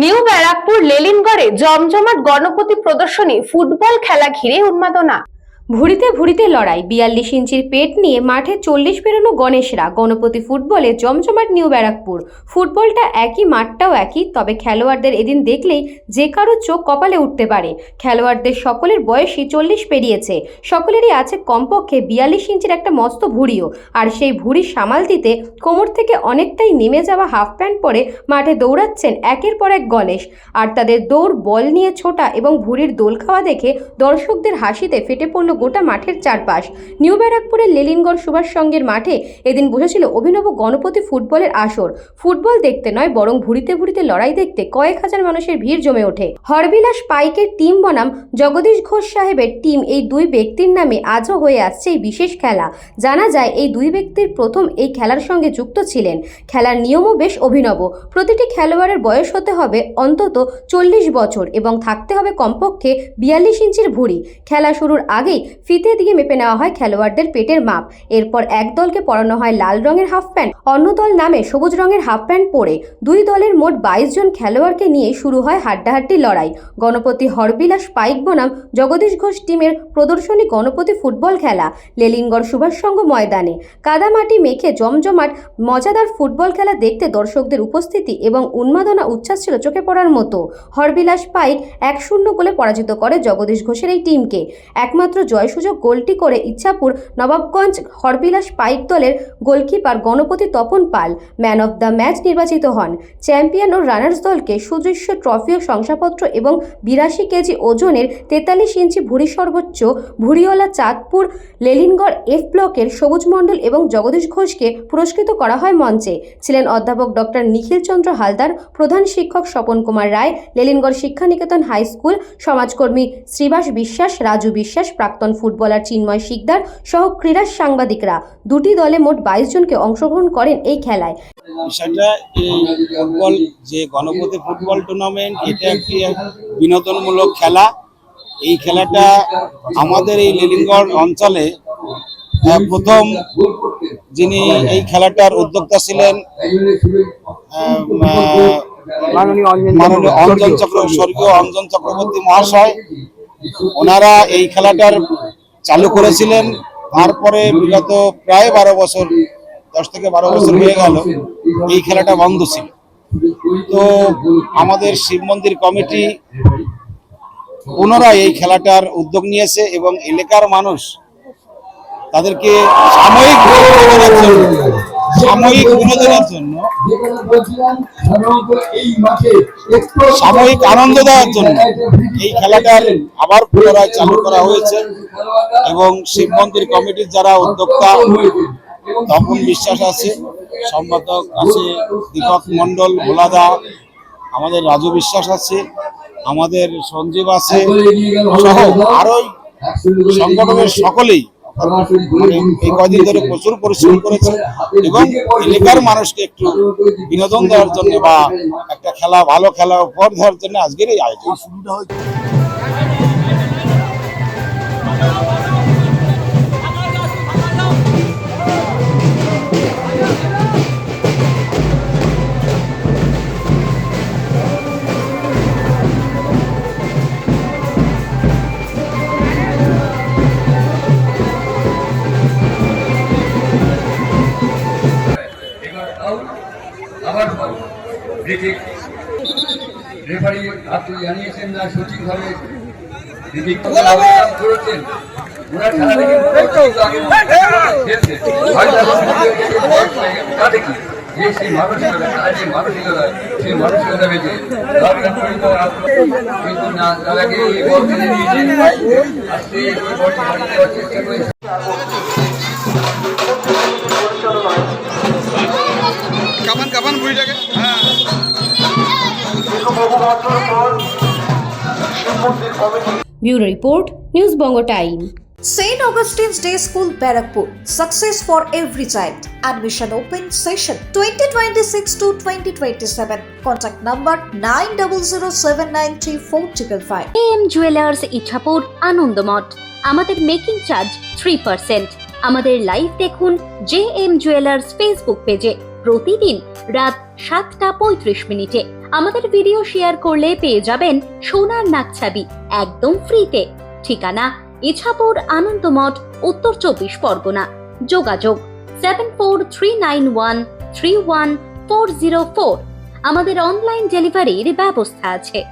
New Barrackpore লেলিনগড়ে জমজমাট গণপতি প্রদর্শনী, football খেলা ঘিরে উন্মাদনা। ভুড়িতে ভুড়িতে লড়াই, ৪২ ইঞ্চির পেট নিয়ে মাঠে ৪০ পেরোনো গণেশরা। গণপতি ফুটবলে জমজমাট নিউ ব্যারাকপুর। ফুটবলটা একই, মাঠটাও একই, তবে খেলোয়াড়দের এদিন দেখলেই যে কারো চোখ কপালে উঠতে পারে। খেলোয়াড়দের সকলের বয়সই ৪০ পেরিয়েছে, সকলেরই আছে কমপক্ষে ৪২ ইঞ্চির একটা মস্ত ভুড়িও। আর সেই ভুড়ি সামাল দিতে কোমর থেকে অনেকটাই নেমে যাওয়া হাফ প্যান্ট পরে মাঠে দৌড়াচ্ছেন একের পর এক গণেশ। আর তাদের দৌড়, বল নিয়ে ছোটা এবং ভুড়ির দোল খাওয়া দেখে দর্শকদের হাসিতে ফেটে পড়ল গোটা মাঠের চারপাশ। নিউ ব্যারাকপুরের লেলিনগড় সুভাষ সংঘের মাঠে এদিন বসেছিল অভিনব গণপতি ফুটবলের আসর। ফুটবল দেখতে নয়, বরং ভুড়িতে ভুড়িতে লড়াই দেখতে কয়েক হাজার মানুষের ভিড় জমে ওঠে। হরবিলাস পাইকের টিম বনাম জগদীশ ঘোষ সাহেবের টিম, এই দুই ব্যক্তির নামে আজও হয়ে আসছে এই বিশেষ খেলা। জানা যায় এই দুই ব্যক্তির প্রথম এই খেলার সঙ্গে যুক্ত ছিলেন। খেলার নিয়মও বেশ অভিনব। প্রতিটি খেলোয়াড়ের বয়স হতে হবে অন্তত ৪০ বছর এবং থাকতে হবে কমপক্ষে ৪২ ইঞ্চির ভুড়ি। খেলা শুরুর আগেই ফিতে দিয়ে মেপে নেওয়া হয় খেলোয়াড়দের পেটের মাপ। এরপর এক দলকে পরানো হয় লাল রঙের হাফ প্যান্ট, অন্য দল নামে সবুজ রঙের হাফ প্যান্ট পরে। দুই দলের মোট ২২ জন খেলোয়াড়কে নিয়ে শুরু হয় হাড্ডাহাড্ডি লড়াই। গণপতি হরবিলাস পাইক বনাম জগদীশ ঘোষ টিমের প্রদর্শনী গণপতি ফুটবল খেলা লেলিনগড় সুভাষ সংঘ ময়দানে। কাদামাটি মেখে জমজমাট মজাদার ফুটবল খেলা দেখতে দর্শকদের উপস্থিতি এবং উন্মাদনা উচ্ছ্বাস ছিল চোখে পড়ার মতো। হরবিলাস পাইক ১-০ গোলে পরাজিত করে জগদীশ ঘোষের এই টিমকে। একমাত্র জয়সূচক গোলটি করে ইচ্ছাপুর নবাবগঞ্জ হরবিলাস পাইক দলের goalkeeper Ganapati Tapan Pal man of the match নির্বাচিত হন। চ্যাম্পিয়ন ও রানার্স দলকে সুদৃশ্য ট্রফি ও শংসাপত্র এবং ৮২ কেজি ওজনের ৪৩ ইঞ্চি ভুড়ি সর্বোচ্চ ভুড়িওয়ালা চাঁদপুর লেলিনগড় এফ ব্লকের সবুজ মণ্ডল এবং জগদীশ ঘোষকে পুরস্কৃত করা হয়। মঞ্চে ছিলেন অধ্যাপক ডক্টর নিখিল চন্দ্র হালদার, প্রধান শিক্ষক স্বপন কুমার রায়, লেলিনগড় শিক্ষানিকেতন হাই স্কুল সমাজকর্মী শ্রীবাস বিশ্বাস, রাজু বিশ্বাস, প্রাক্তন ফুটবলার চিন্ময় শিকদার সহ ক্রীড়া সাংবাদিকরা। দুটি দলে মোট ২২ জনকে অংশগ্রহণ করেন এই খেলায়। বিষয়টা এই ফুটবল যে গণপতি ফুটবল টুর্নামেন্ট, এটা একটি বিনোদনমূলক খেলা। এই খেলাটা আমাদের এই লেলিনগড় অঞ্চলে প্রথম যিনি এই খেলাটার উদ্যোক্তা ছিলেন মাননীয় স্বর্গীয় অঞ্জন চক্রবর্তী মহাশয়। ওনারা এই খেলাটার চালু করেছিলেন। তারপরে বিগত প্রায় ১২ বছর, ১০ থেকে ১২ বছর হয়ে গেল এই খেলাটা বন্ধ ছিল। তো আমাদের শিব মন্দির কমিটি পুনরায় এই খেলাটার উদ্যোগ নিয়েছে এবং এলাকার মানুষ তাদেরকে সাময়িক সাময়িক আনন্দ দেওয়ার জন্য এই খেলাটার আবার পুনরায় চালু করা হয়েছে। এবং শিব মন্দির কমিটির যারা উদ্যোক্তা তপন বিশ্বাস আছে, সম্পাদক আছে দীপক মন্ডল, ভোলাদা, আমাদের রাজু বিশ্বাস আছে, আমাদের সঞ্জীব আছে সহ আরো সংগঠনের সকলেই এই কদিন ধরে প্রচুর পরিশ্রম করেছে এবং এলাকার মানুষকে একটু বিনোদন দেওয়ার জন্য বা একটা খেলা, ভালো খেলা উপহার দেওয়ার জন্য আজকের এই আয়োজন। রেফারি আপনি জানিয়েছেন না সঠিকভাবে করেছেন। ওনার খেলা দেখে যে সেই মানসিকতা, সেই মানসিকতা, সেই মানসিকতা বেঁচে কিন্তু না, তারাকে এই বল কিনে দিয়েছেন। আজকে এই বলটি বাড়ি দেওয়ার চেষ্টা করেছে। কামান বুড়িটাকে bureau report, news Banga time. St. Augustine's Day School, Barakpur. Success for every child. Admission open session 2026 to 2027. Contact number 9007934555. AM Jewelers Ichhapur Anandamath. আমাদের মেকিং চার্জ 3%। আমাদের লাইভ দেখুন JM Jewelers ফেসবুক পেজে প্রতিদিন রাত 7:35 আমাদের ভিডিও শেয়ার করলে পেয়ে যাবেন সোনার নাকছাবি একদম ফ্রিতে। ঠিকানা ইছাপুর আনন্দমঠ, উত্তর 24 পরগনা। যোগাযোগ 7439131404। আমাদের অনলাইন ডেলিভারির ব্যবস্থা আছে।